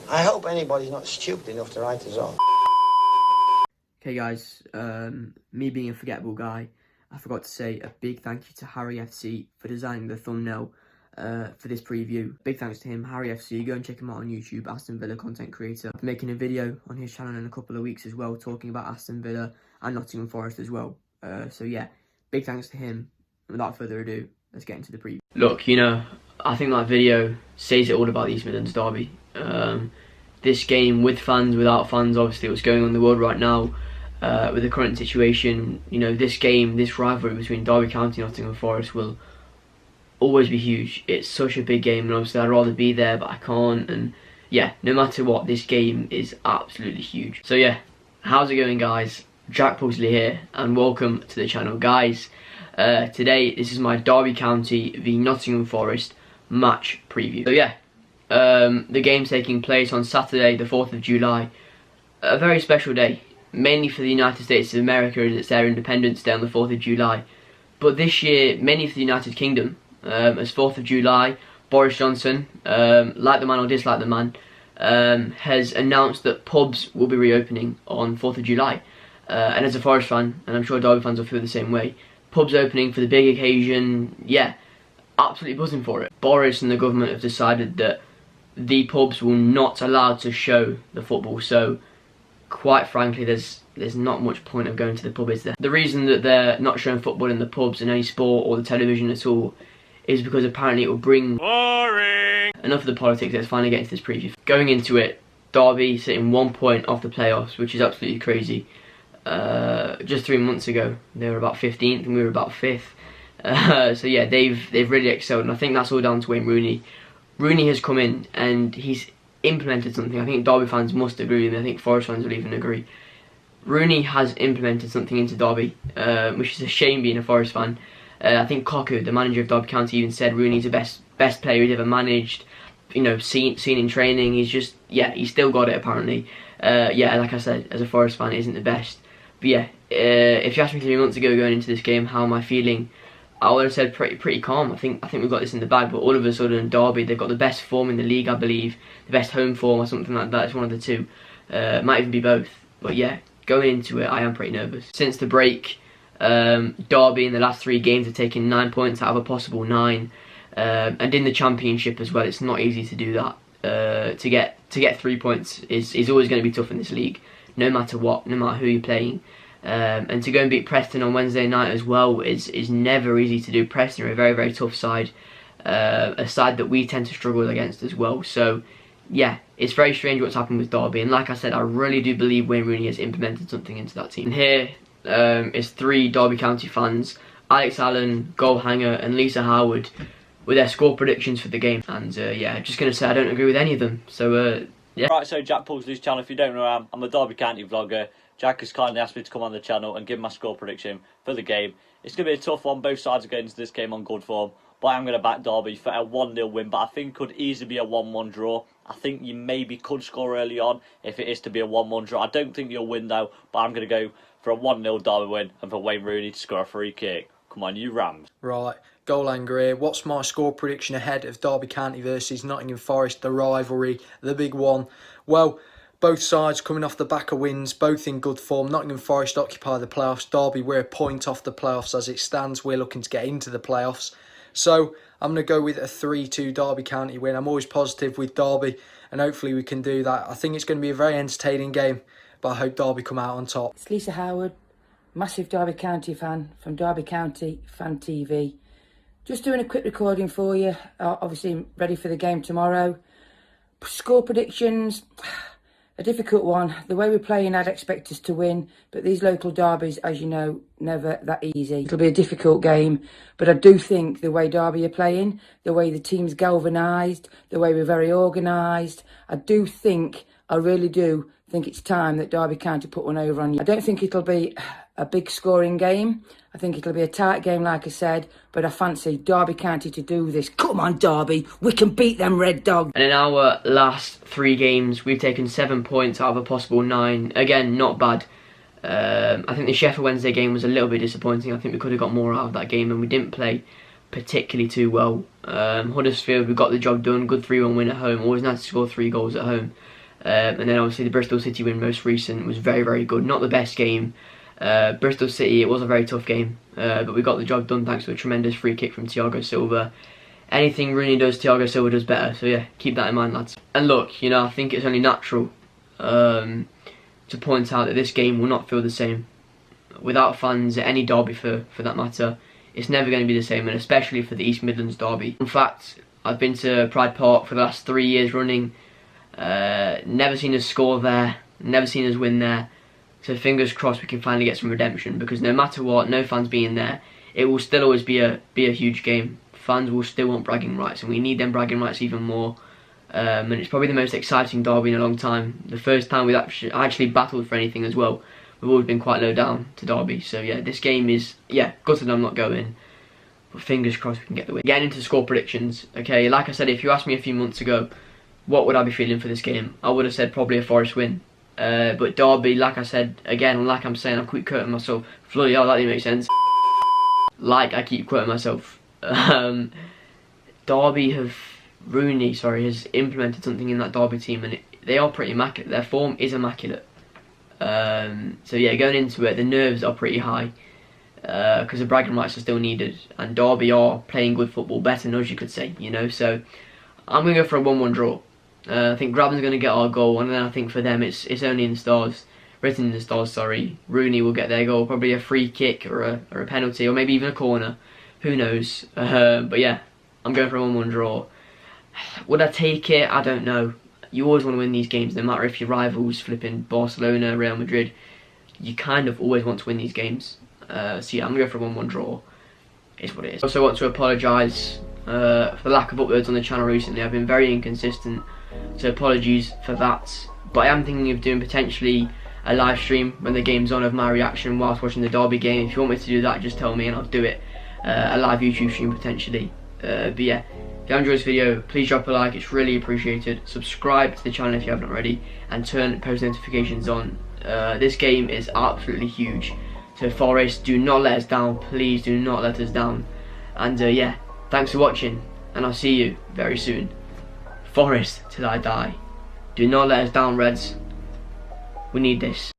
I hope anybody's not stupid enough to write us off. Okay guys, me being a forgettable guy, I forgot to say a big thank you to Harry FC for designing the thumbnail for this preview. Big thanks to him, Harry FC. Go and check him out on YouTube, Aston Villa content creator. I'm making a video on his channel in a couple of weeks as well, talking about Aston Villa and Nottingham Forest as well. So yeah, big thanks to him. Without further ado, let's get into the preview. Look, you know, I think that video says it all about the East Midlands derby. This game, with fans, without fans, obviously what's going on in the world right now, with the current situation, you know, this game, this rivalry between Derby County and Nottingham Forest will always be huge. It's such a big game, and obviously I'd rather be there, but I can't. And yeah, no matter what, this game is absolutely huge. So yeah, how's it going, guys? Jack Pugsley here, and welcome to the channel, guys. Today, this is my Derby County v Nottingham Forest match preview. So yeah, the game's taking place on Saturday, the 4th of July. A very special day, mainly for the United States of America, as it's their Independence Day on the 4th of July. But this year, mainly for the United Kingdom, as 4th of July, Boris Johnson, like the man or dislike the man, has announced that pubs will be reopening on 4th of July. And as a Forest fan, and I'm sure Derby fans will feel the same way, pubs opening for the big occasion, yeah, absolutely buzzing for it. Boris and the government have decided that the pubs will not allow to show the football, so quite frankly there's not much point of going to the pub, is there? The reason that they're not showing football in the pubs and any sport or the television at all is because apparently it will bring boring. Enough of the politics. Let's finally get into this preview. Going into it, Derby sitting 1 point off the playoffs, which is absolutely crazy. Just 3 months ago they were about 15th and we were about 5th. So yeah, they've really excelled, and I think that's all down to Wayne Rooney. Rooney has come in and he's implemented something. I think Derby fans must agree with me. I think Forest fans will even agree. Rooney has implemented something into Derby, which is a shame being a Forest fan. I think Cocker, the manager of Derby County, even said Rooney's the best player he's ever managed. You know, seen in training. He's just, yeah, he's still got it apparently. Yeah, like I said, as a Forest fan, it isn't the best. But yeah, if you asked me 3 months ago going into this game, how am I feeling? I would have said pretty calm. I think we've got this in the bag. But all of a sudden, Derby, they've got the best form in the league, I believe, the best home form or something like that. It's one of the two. Might even be both. But yeah, going into it, I am pretty nervous. Since the break, Derby in the last 3 games have taken 9 points out of a possible 9, and in the Championship as well, it's not easy to do that. To get 3 points is always going to be tough in this league, no matter what, no matter who you're playing. And to go and beat Preston on Wednesday night as well is never easy to do. Preston are a very, very tough side, a side that we tend to struggle against as well. So yeah, it's very strange what's happened with Derby, and like I said, I really do believe Wayne Rooney has implemented something into that team. And here is 3 Derby County fans, Alex Allen, goal hanger, and Lisa Howard, with their score predictions for the game. And yeah, just going to say I don't agree with any of them. So yeah. Right, so Jack Pugsley's channel, if you don't know, I'm a Derby County vlogger. Jack has kindly asked me to come on the channel and give my score prediction for the game. It's going to be a tough one. Both sides are going into this game on good form, but I'm going to back Derby for a 1-0 win, but I think could easily be a 1-1 draw. I think you maybe could score early on if it is to be a 1-1 draw. I don't think you'll win though, but I'm going to go for a 1-0 Derby win and for Wayne Rooney to score a free kick. Come on, you Rams. Right, goal anger here. What's my score prediction ahead of Derby County versus Nottingham Forest, the rivalry, the big one? Well, both sides coming off the back of wins, both in good form. Nottingham Forest occupy the playoffs. Derby, we're a point off the playoffs as it stands. We're looking to get into the playoffs. So I'm going to go with a 3-2 Derby County win. I'm always positive with Derby, and hopefully we can do that. I think it's going to be a very entertaining game, but I hope Derby come out on top. It's Lisa Howard, massive Derby County fan from Derby County Fan TV. Just doing a quick recording for you. Obviously ready for the game tomorrow. Score predictions, a difficult one. The way we're playing, I'd expect us to win, but these local derbies, as you know, never that easy. It'll be a difficult game, but I do think the way Derby are playing, the way the team's galvanised, the way we're very organised, I really do think it's time that Derby County put one over on you. I don't think it'll be a big scoring game. I think it'll be a tight game, like I said, but I fancy Derby County to do this. Come on, Derby, we can beat them Red Dogs. And in our last 3 games, we've taken 7 points out of a possible 9. Again, not bad. I think the Sheffield Wednesday game was a little bit disappointing. I think we could have got more out of that game, and we didn't play particularly too well. Huddersfield, we got the job done. Good 3-1 win at home. Always nice to score 3 goals at home. And then obviously the Bristol City win most recent was very, very good. Not the best game. Bristol City, it was a very tough game, but we got the job done thanks to a tremendous free kick from Thiago Silva. Anything Rooney does, Thiago Silva does better. So yeah, keep that in mind, lads. And look, you know, I think it's only natural to point out that this game will not feel the same without fans at any derby for that matter. It's never going to be the same, and especially for the East Midlands derby. In fact, I've been to Pride Park for the last 3 years running. Never seen us score there, never seen us win there. So fingers crossed we can finally get some redemption, because no matter what, no fans being there, it will still always be a huge game. Fans will still want bragging rights, and we need them bragging rights even more. And it's probably the most exciting derby in a long time. The first time we've actually battled for anything as well. We've always been quite low down to derby. So yeah, this game is, gutted I'm not going. But fingers crossed we can get the win. Getting into score predictions. Okay, like I said, if you asked me a few months ago, what would I be feeling for this game? I would have said probably a Forest win. But derby, like I said, again, like I'm saying, I keep quoting myself. Bloody hell, that didn't make sense. Like I keep quoting myself. Rooney has implemented something in that derby team, and they are pretty immaculate. Their form is immaculate. So yeah, going into it, the nerves are pretty high because the bragging rights are still needed, and Derby are playing good football, better than us, you could say, you know. So I'm going to go for a 1-1 draw. I think Graben's going to get our goal, and then I think for them it's only in the stars, written in the stars, sorry. Rooney will get their goal, probably a free kick or a penalty, or maybe even a corner. Who knows? But yeah, I'm going for a 1-1 draw. Would I take it? I don't know. You always want to win these games, no matter if your rivals, flipping Barcelona, Real Madrid. You kind of always want to win these games. So yeah, I'm going to go for a 1-1 draw. It's what it is. I also want to apologise for the lack of uploads on the channel recently. I've been very inconsistent, so apologies for that. But I am thinking of doing potentially a live stream when the game's on of my reaction whilst watching the derby game. If you want me to do that, just tell me and I'll do it. A live YouTube stream potentially. But yeah, if you enjoyed this video, please drop a like, it's really appreciated. Subscribe to the channel if you haven't already, and turn post notifications on. This game is absolutely huge. So Forest, do not let us down, please do not let us down. And yeah, thanks for watching, and I'll see you very soon. Forest till I die. Do not let us down, Reds. We need this.